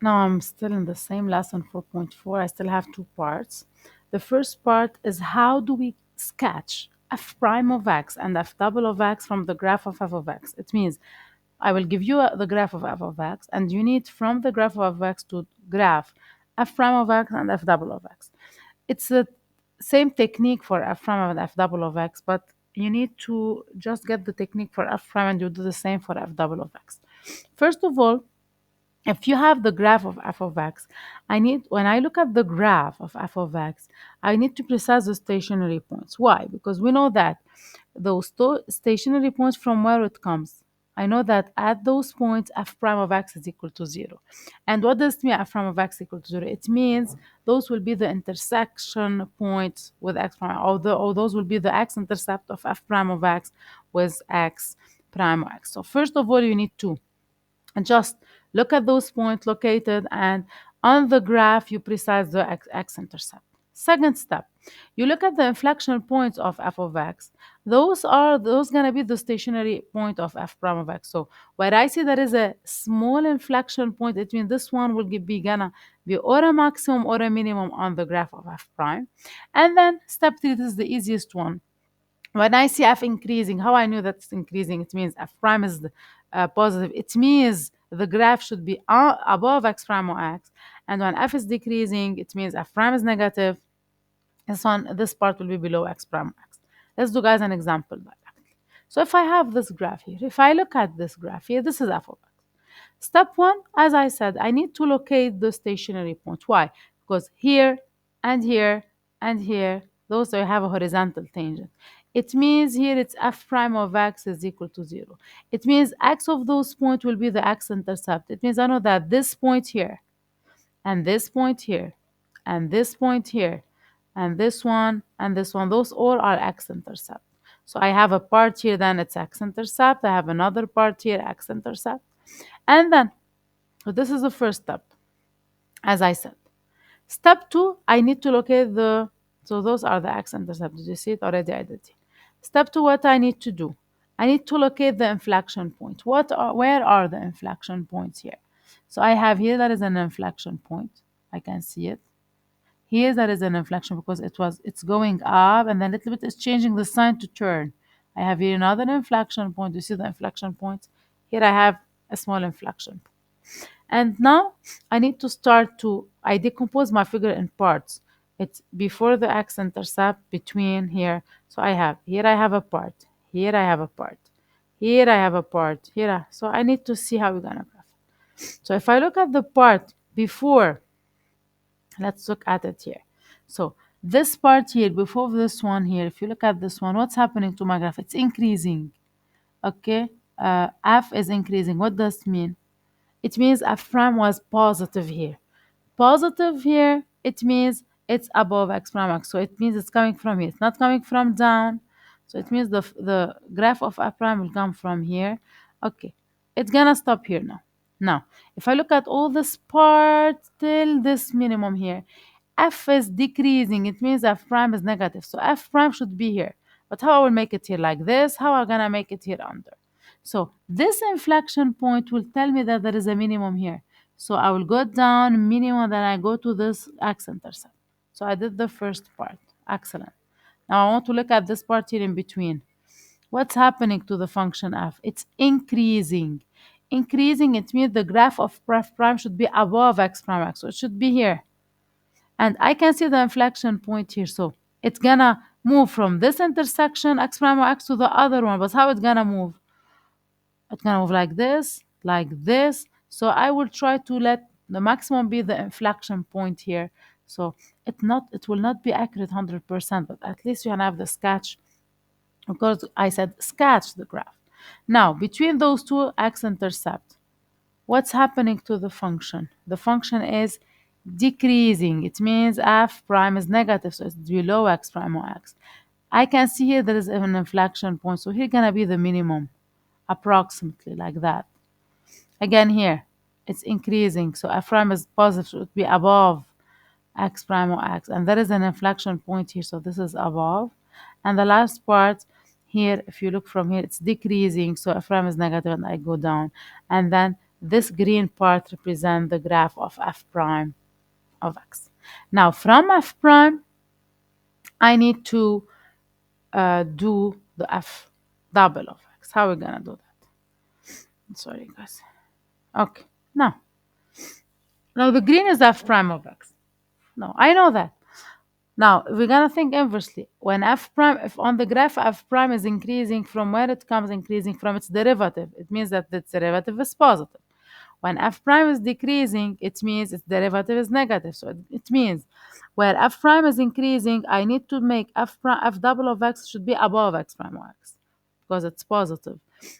Now I'm still in the same lesson 4.4. I still have two parts. The first part is how do we sketch f prime of x and f double of x from the graph of f of x. It means I will give you the graph of f of x, and you need from the graph of x to graph f prime of x and f double of x. It's the same technique for f prime and f double of x, but you need to just get the technique for f prime and you do the same for f double of x. First of all, if you have the graph of f of x, when I look at the graph of f of x, I need to precise the stationary points. Why? Because we know that those stationary points from where it comes. I know that at those points, f prime of x is equal to 0. And what does it mean f prime of x equal to 0? It means those will be the intersection points with x prime, or those will be the x-intercept of f prime of x with x prime of x. So first of all, you need to and just look at those points located, and on the graph you precise the x-intercept. Second step, you look at the inflection points of f of x. Those gonna be the stationary point of f prime of x. So where I see there is a small inflection point, it means this one will be gonna be or a maximum or a minimum on the graph of f prime. And then step three, this is the easiest one. When I see f increasing, how I know that it's increasing? It means f prime is positive. It means the graph should be above x prime or x. And when f is decreasing, it means f prime is negative. This part will be below x prime or x. Let's do, guys, an example directly. So if I have this graph here, if I look at this graph here, this is f of x. Step one, as I said, I need to locate the stationary point. Why? Because here and here and here, those have a horizontal tangent. It means here it's f prime of x is equal to 0. It means x of those points will be the x-intercept. It means I know that this point here and this point here and this point here and this one, those all are x-intercept. So I have a part here, then it's x-intercept. I have another part here, x-intercept. And then, so this is the first step, as I said. Step two, I need to locate so those are the x-intercept. Did you see it already? I did. Step two, what I need to do? I need to locate the inflection point. Where are the inflection points here? So I have here, that is an inflection point. I can see it. Here there is an inflection because it's going up and then a little bit is changing the sign to turn. I have here another inflection point. You see the inflection points? Here I have a small inflection. And now I need to I decompose my figure in parts. It's before the x-intercept, between here. So here I have a part, here I have a part, here I have a part, so I need to see how we're gonna graph. So if I look at the part before, let's look at it here. So this part here, before this one here, if you look at this one, what's happening to my graph? It's increasing, okay? F is increasing. What does it mean? It means f prime was positive here. Positive here, it means it's above x prime x. So it means it's coming from here. It's not coming from down. So it means the graph of f prime will come from here. Okay, it's gonna stop here now. Now, if I look at all this part till this minimum here, f is decreasing. It means f prime is negative. So f prime should be here. But how I will make it here like this? How am I gonna make it here under? So this inflection point will tell me that there is a minimum here. So I will go down minimum, then I go to this x-intercept. So I did the first part. Excellent. Now I want to look at this part here in between. What's happening to the function f? It's increasing. Increasing, it means the graph of f prime should be above x prime x. So it should be here. And I can see the inflection point here. So it's gonna move from this intersection x prime x to the other one. But how it's gonna move? It's gonna move like this, like this. So I will try to let the maximum be the inflection point here. So it will not be accurate 100%, but at least you can have the sketch, because I said sketch the graph. Now between those two x-intercept, what's happening to the function? The function is decreasing. It means f prime is negative, so it's below x prime or x. I can see here there is an inflection point, so here gonna be the minimum, approximately like that. Again here, it's increasing, so f prime is positive, so it would be above x prime or x, and there is an inflection point here, so this is above. And the last part here, if you look from here, it's decreasing, so f prime is negative and I go down. And then this green part represents the graph of f prime of x. Now, from f prime, I need to do the f double of x. How are we gonna do that? Sorry, guys. Okay. Now the green is f prime of x. No, I know that. Now we're gonna think inversely. When f prime, if on the graph f prime is increasing, from where it comes increasing from its derivative, it means that its derivative is positive. When f prime is decreasing, it means its derivative is negative. So it means where f prime is increasing, I need to make f double of x should be above x prime of x because it's positive.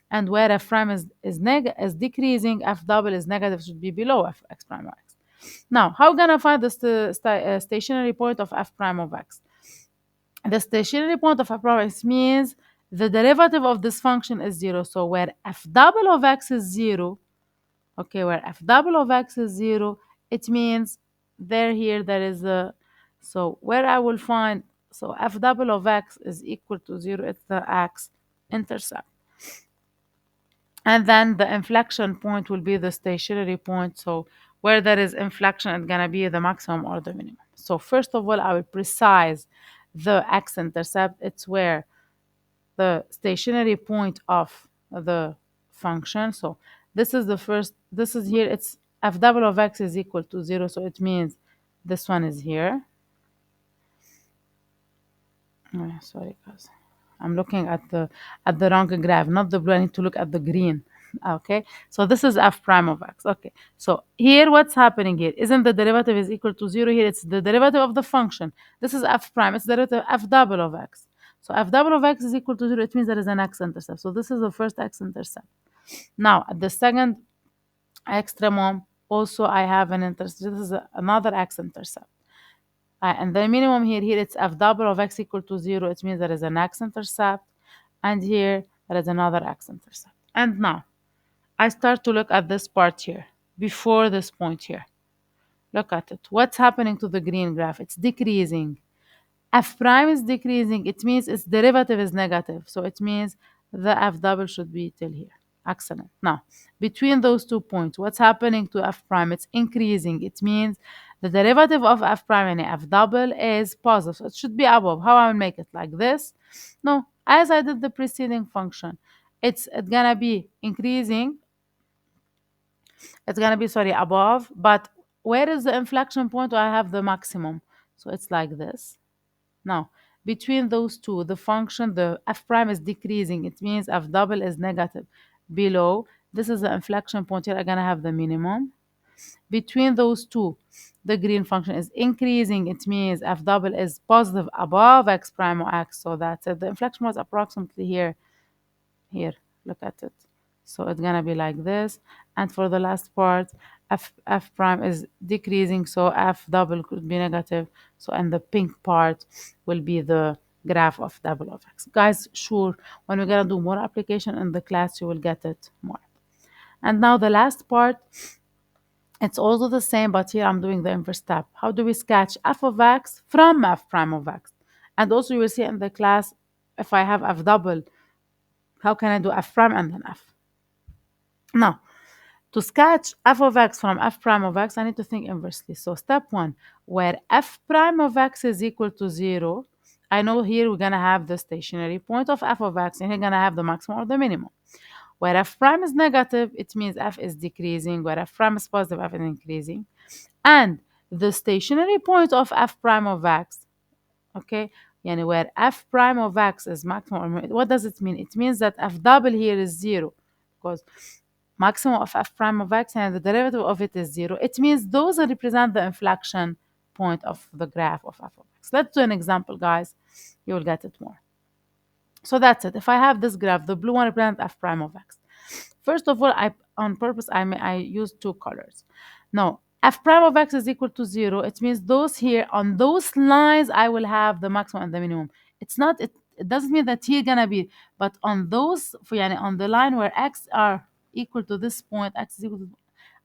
And where f prime is decreasing, f double is negative, should be below x prime of x. Now, how gonna find the stationary point of f prime of x? The stationary point of f prime of x means the derivative of this function is 0. So where f double of x is 0, okay, where f double of x is 0, it means there is a, so where I will find, so f double of x is equal to 0, it's the x-intercept. And then the inflection point will be the stationary point. So where there is inflection, it's gonna be the maximum or the minimum. So first of all, I will precise the x-intercept. It's where the stationary point of the function. So this is the first, this is here, it's f double of x is equal to 0. So it means this one is here. Oh, sorry, guys. I'm looking at the wrong graph, not the blue. I need to look at the green. Okay, so this is f prime of x. Okay, so here what's happening here? Isn't the derivative is equal to 0 here? It's the derivative of the function. This is f prime. It's the derivative f double of x. So f double of x is equal to 0. It means there is an x-intercept. So this is the first x-intercept. Now at the second extremum, also I have an intercept. This is another x-intercept. And the minimum here it's f double of x equal to 0. It means there is an x-intercept. And here there is another x-intercept. And now I start to look at this part here, before this point here. Look at it. What's happening to the green graph? It's decreasing. F prime is decreasing. It means its derivative is negative. So it means the F double should be till here. Excellent. Now, between those 2 points, what's happening to F prime? It's increasing. It means the derivative of F prime and F double is positive. So it should be above. How I will make it like this? No, as I did the preceding function, it's gonna be increasing. It's gonna be, sorry, above. But where is the inflection point where I have the maximum? So it's like this. Now, between those two, the function, the f prime is decreasing. It means f double is negative. Below, this is the inflection point here. I'm going to have the minimum. Between those two, the green function is increasing. It means f double is positive above x prime or x. So that's it. The inflection was approximately here. Here, look at it. So it's going to be like this. And for the last part, f prime is decreasing, so f double could be negative. So and the pink part will be the graph of double of x. Guys, sure, when we're going to do more application in the class, you will get it more. And now the last part, it's also the same, but here I'm doing the inverse step. How do we sketch f of x from f prime of x? And also you will see in the class, if I have f double, how can I do f prime and then f? Now, to sketch f of x from f prime of x, I need to think inversely. So step 1, where f prime of x is equal to 0, I know here we're going to have the stationary point of f of x, and we're going to have the maximum or the minimum. Where f prime is negative, it means f is decreasing. Where f prime is positive, f is increasing. And the stationary point of f prime of x, okay, yani where f prime of x is maximum, what does it mean? It means that f double here is 0, because maximum of f prime of x and the derivative of it is 0. It means those represent the inflection point of the graph of f of x. Let's do an example, guys. You will get it more. So that's it. If I have this graph, the blue one represents f prime of x. First of all, on purpose, I used 2 colors. Now, f prime of x is equal to 0. It means those here, on those lines, I will have the maximum and the minimum. It's not, it doesn't mean that here gonna be, but on those, on the line where x are equal to this point, x is equal to,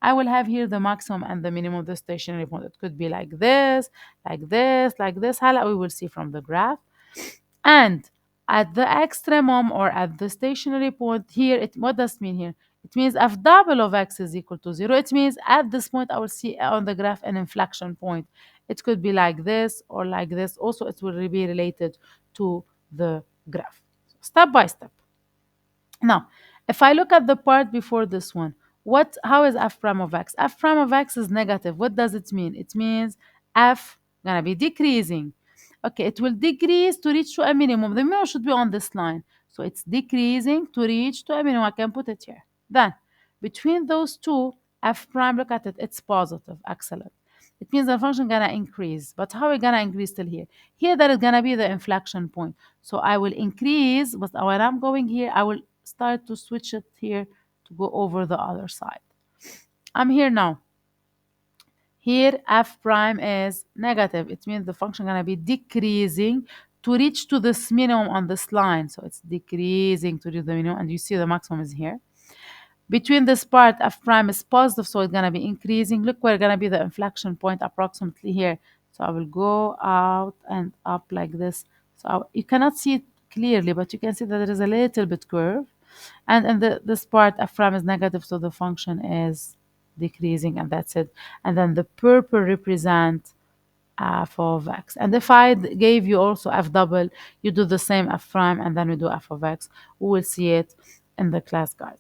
I will have here the maximum and the minimum of the stationary point. It could be like this, like this, like this. How we will see from the graph. And at the extremum or at the stationary point here, what does it mean here? It means f double of x is equal to 0. It means at this point, I will see on the graph an inflection point. It could be like this or like this. Also, it will be related to the graph. Step by step. Now, if I look at the part before this one, how is f prime of x? F prime of x is negative. What does it mean? It means f gonna be decreasing. Okay, it will decrease to reach to a minimum. The minimum should be on this line. So it's decreasing to reach to a minimum. I can put it here. Then, between those two, f prime, look at it, it's positive. Excellent. It means the function gonna increase. But how are we gonna increase till here? Here, that is gonna be the inflection point. So I will increase, but when I'm going here, I will start to switch it here to go over the other side. I'm here now. Here, f prime is negative. It means the function going to be decreasing to reach to this minimum on this line. So it's decreasing to reach the minimum, and you see the maximum is here. Between this part, f prime is positive, so it's going to be increasing. Look where going to be the inflection point approximately here. So I will go out and up like this. So you cannot see it clearly, but you can see that there is a little bit curve. And in this part, f prime is negative, so the function is decreasing, and that's it. And then the purple represent f of x. And if I gave you also f double, you do the same f prime, and then we do f of x. We will see it in the class, guys.